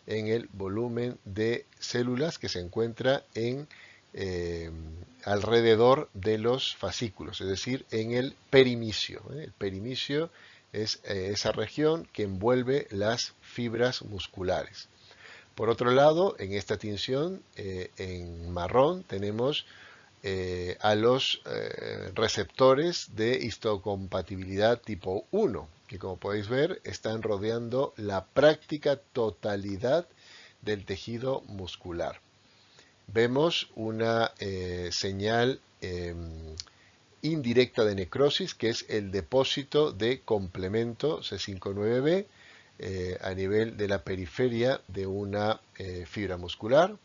en el volumen de células que se encuentra en alrededor de los fascículos, es decir, en el perimisio. El perimisio es esa región que envuelve las fibras musculares. Por otro lado, en esta tinción en marrón tenemos a los receptores de histocompatibilidad tipo 1, que como podéis ver están rodeando la práctica totalidad del tejido muscular. Vemos una señal indirecta de necrosis, que es el depósito de complemento C59b a nivel de la periferia de una fibra muscular.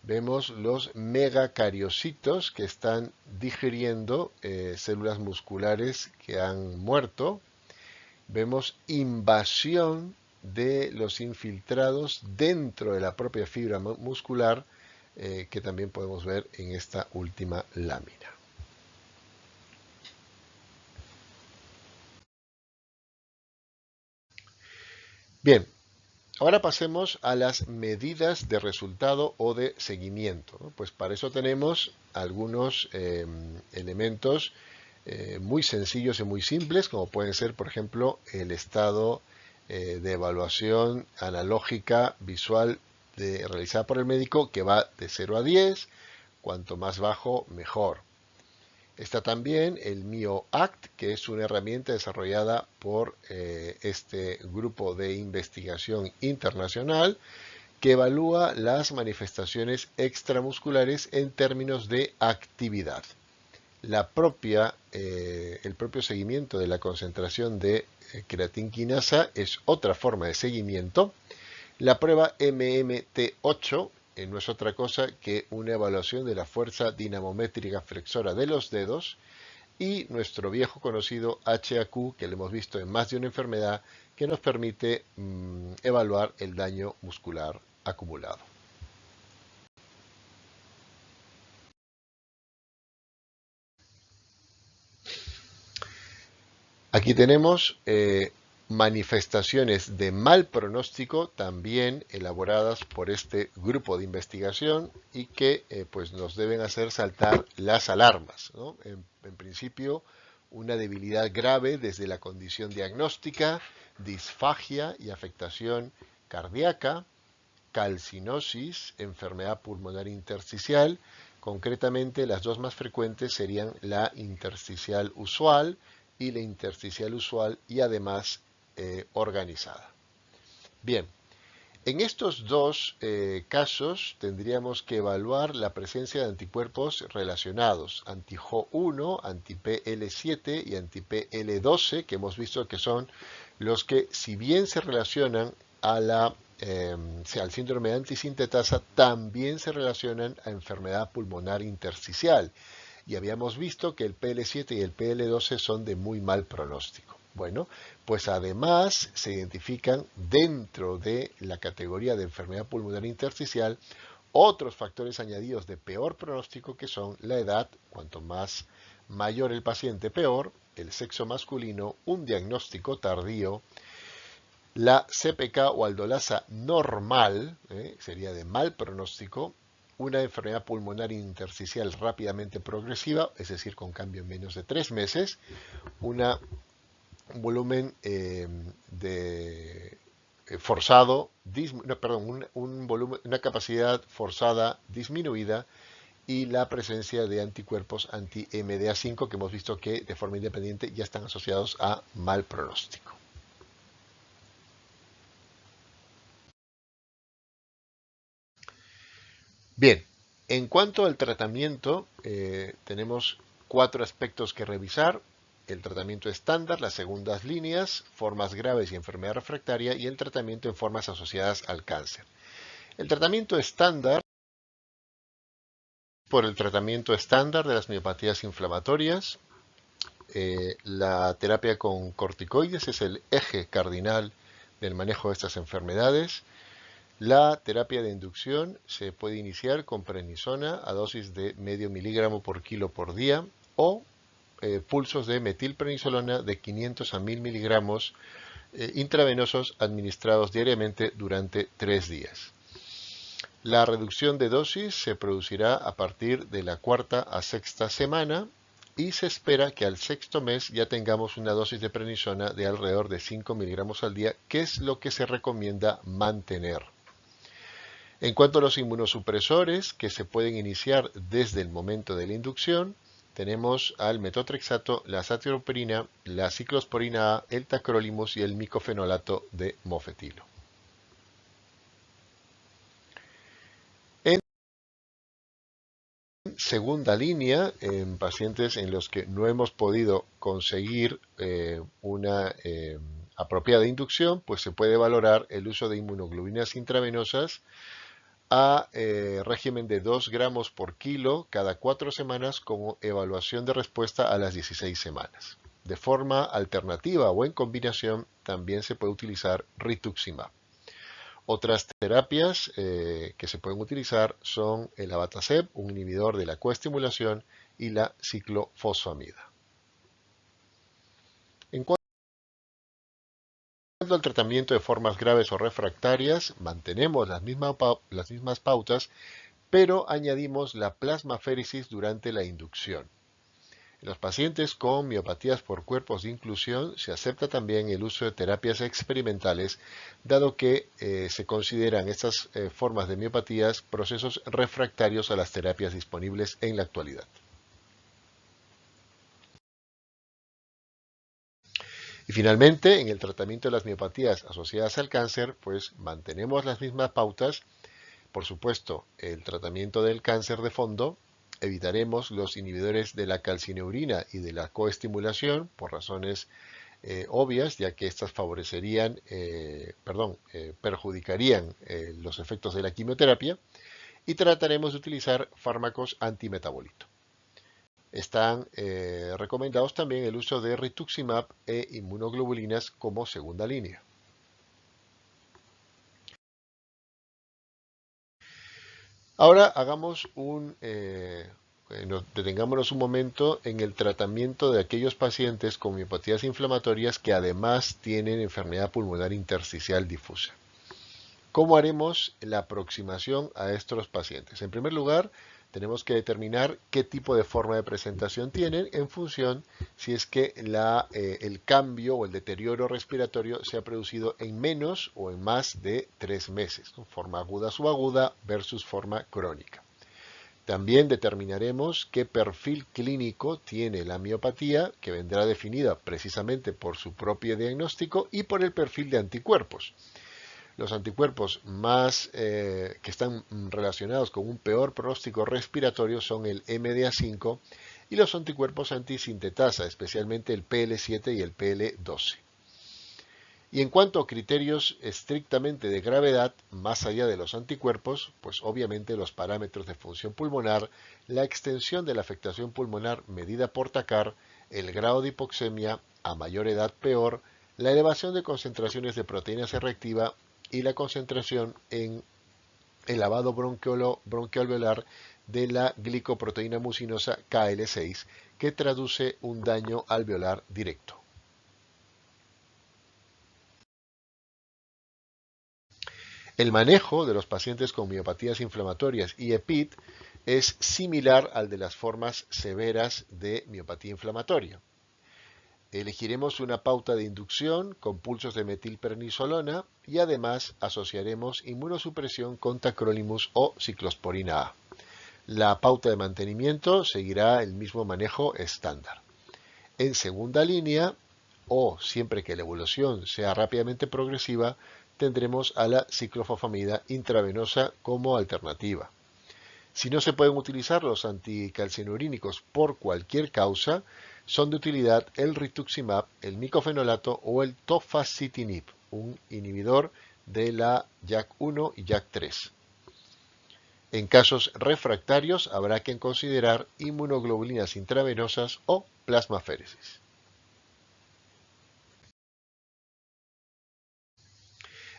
Vemos los megacariocitos que están digiriendo células musculares que han muerto. Vemos invasión de los infiltrados dentro de la propia fibra muscular que también podemos ver en esta última lámina. Bien, ahora pasemos a las medidas de resultado o de seguimiento, ¿no? Pues para eso tenemos algunos elementos muy sencillos y muy simples, como pueden ser, por ejemplo, el estado de evaluación analógica visual realizada por el médico, que va de 0 a 10, cuanto más bajo, mejor. Está también el MIO-ACT, que es una herramienta desarrollada por este grupo de investigación internacional que evalúa las manifestaciones extramusculares en términos de actividad. El propio seguimiento de la concentración de creatinquinasa es otra forma de seguimiento. La prueba MMT8 no es otra cosa que una evaluación de la fuerza dinamométrica flexora de los dedos, y nuestro viejo conocido HAQ, que lo hemos visto en más de una enfermedad, que nos permite evaluar el daño muscular acumulado. Aquí tenemos manifestaciones de mal pronóstico también elaboradas por este grupo de investigación y que pues nos deben hacer saltar las alarmas, ¿no? En principio, una debilidad grave desde la condición diagnóstica, disfagia y afectación cardíaca, calcinosis, enfermedad pulmonar intersticial. Concretamente, las dos más frecuentes serían la intersticial usual y la intersticial usual y además organizada. Bien, en estos dos casos tendríamos que evaluar la presencia de anticuerpos relacionados, anti-Jo1, anti-PL7 y anti-PL12, que hemos visto que son los que, si bien se relacionan a al síndrome de antisintetasa, también se relacionan a enfermedad pulmonar intersticial. Y habíamos visto que el PL7 y el PL12 son de muy mal pronóstico. Bueno, pues además se identifican dentro de la categoría de enfermedad pulmonar intersticial otros factores añadidos de peor pronóstico que son la edad, cuanto más mayor el paciente peor, el sexo masculino, un diagnóstico tardío, la CPK o aldolasa normal, sería de mal pronóstico, una enfermedad pulmonar intersticial rápidamente progresiva, es decir, con cambio en menos de 3 meses, un volumen forzado, una capacidad forzada disminuida y la presencia de anticuerpos anti-MDA5 que hemos visto que de forma independiente ya están asociados a mal pronóstico. Bien, en cuanto al tratamiento, tenemos 4 aspectos que revisar. El tratamiento estándar, las segundas líneas, formas graves y enfermedad refractaria y el tratamiento en formas asociadas al cáncer. El tratamiento estándar, por el tratamiento estándar de las miopatías inflamatorias, la terapia con corticoides es el eje cardinal del manejo de estas enfermedades. La terapia de inducción se puede iniciar con prednisona a dosis de medio miligramo por kilo por día o pulsos de metilprednisolona de 500 a 1000 miligramos intravenosos administrados diariamente durante 3 días. La reducción de dosis se producirá a partir de la cuarta a sexta semana y se espera que al sexto mes ya tengamos una dosis de prednisona de alrededor de 5 miligramos al día, que es lo que se recomienda mantener. En cuanto a los inmunosupresores que se pueden iniciar desde el momento de la inducción, tenemos al metotrexato, la azathioprina, la ciclosporina A, el tacrolimus y el micofenolato de mofetilo. En segunda línea, en pacientes en los que no hemos podido conseguir una apropiada inducción, pues se puede valorar el uso de inmunoglobulinas intravenosas a régimen de 2 gramos por kilo cada 4 semanas como evaluación de respuesta a las 16 semanas. De forma alternativa o en combinación también se puede utilizar rituximab. Otras terapias que se pueden utilizar son el abatacept, un inhibidor de la coestimulación, y la ciclofosfamida. En cuanto al tratamiento de formas graves o refractarias, mantenemos las mismas pautas, pero añadimos la plasmaféresis durante la inducción. En los pacientes con miopatías por cuerpos de inclusión se acepta también el uso de terapias experimentales, dado que se consideran estas formas de miopatías procesos refractarios a las terapias disponibles en la actualidad. Y finalmente, en el tratamiento de las miopatías asociadas al cáncer, pues mantenemos las mismas pautas. Por supuesto, el tratamiento del cáncer de fondo, evitaremos los inhibidores de la calcineurina y de la coestimulación por razones obvias, ya que estas perjudicarían los efectos de la quimioterapia, y trataremos de utilizar fármacos antimetabolito. Están recomendados también el uso de rituximab e inmunoglobulinas como segunda línea. Ahora hagamos un Detengámonos un momento en el tratamiento de aquellos pacientes con miopatías inflamatorias que además tienen enfermedad pulmonar intersticial difusa. ¿Cómo haremos la aproximación a estos pacientes? En primer lugar, tenemos que determinar qué tipo de forma de presentación tienen en función si es que el cambio o el deterioro respiratorio se ha producido en menos o en más de 3 meses, ¿no? Forma aguda subaguda versus forma crónica. También determinaremos qué perfil clínico tiene la miopatía, que vendrá definida precisamente por su propio diagnóstico y por el perfil de anticuerpos. Los anticuerpos que están relacionados con un peor pronóstico respiratorio son el MDA5 y los anticuerpos antisintetasa, especialmente el PL7 y el PL12. Y en cuanto a criterios estrictamente de gravedad, más allá de los anticuerpos, pues obviamente los parámetros de función pulmonar, la extensión de la afectación pulmonar medida por TACAR, el grado de hipoxemia, a mayor edad peor, la elevación de concentraciones de proteína C reactiva y la concentración en el lavado bronquialveolar de la glicoproteína mucinosa KL6, que traduce un daño alveolar directo. El manejo de los pacientes con miopatías inflamatorias y EPIT es similar al de las formas severas de miopatía inflamatoria. Elegiremos una pauta de inducción con pulsos de metilprednisolona y además asociaremos inmunosupresión con tacrolimus o ciclosporina A. La pauta de mantenimiento seguirá el mismo manejo estándar. En segunda línea, o siempre que la evolución sea rápidamente progresiva, tendremos a la ciclofosfamida intravenosa como alternativa. Si no se pueden utilizar los anticalcinurínicos por cualquier causa, son de utilidad el rituximab, el micofenolato o el tofacitinib, un inhibidor de la JAK1 y JAK3. En casos refractarios habrá que considerar inmunoglobulinas intravenosas o plasmaféresis.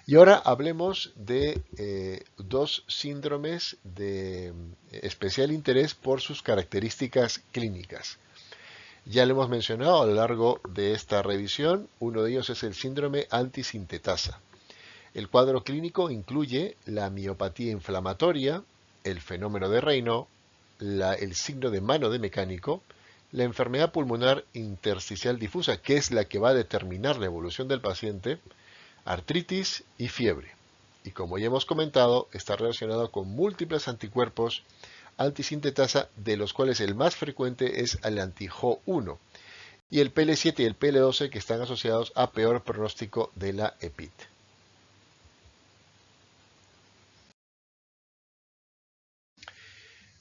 Y ahora hablemos de dos síndromes de especial interés por sus características clínicas. Ya lo hemos mencionado a lo largo de esta revisión, uno de ellos es el síndrome antisintetasa. El cuadro clínico incluye la miopatía inflamatoria, el fenómeno de Raynaud, el signo de mano de mecánico, la enfermedad pulmonar intersticial difusa, que es la que va a determinar la evolución del paciente, artritis y fiebre. Y como ya hemos comentado, está relacionado con múltiples anticuerpos antisintetasa, de los cuales el más frecuente es el anti-Jo1 y el PL7 y el PL12, que están asociados a peor pronóstico de la EPIT.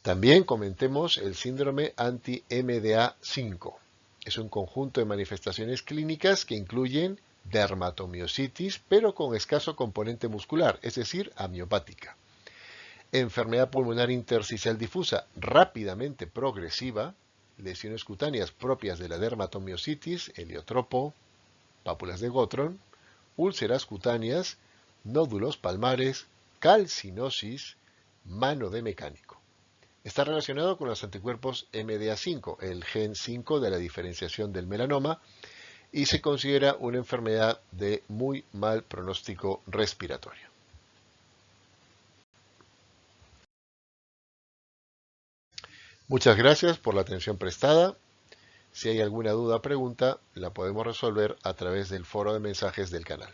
También comentemos el síndrome anti-MDA5. Es un conjunto de manifestaciones clínicas que incluyen dermatomiositis, pero con escaso componente muscular, es decir, amiopática. Enfermedad pulmonar intersticial difusa rápidamente progresiva, lesiones cutáneas propias de la dermatomiositis, heliotropo, pápulas de Gottron, úlceras cutáneas, nódulos palmares, calcinosis, mano de mecánico. Está relacionado con los anticuerpos MDA5, el gen 5 de la diferenciación del melanoma, y se considera una enfermedad de muy mal pronóstico respiratorio. Muchas gracias por la atención prestada. Si hay alguna duda o pregunta, la podemos resolver a través del foro de mensajes del canal.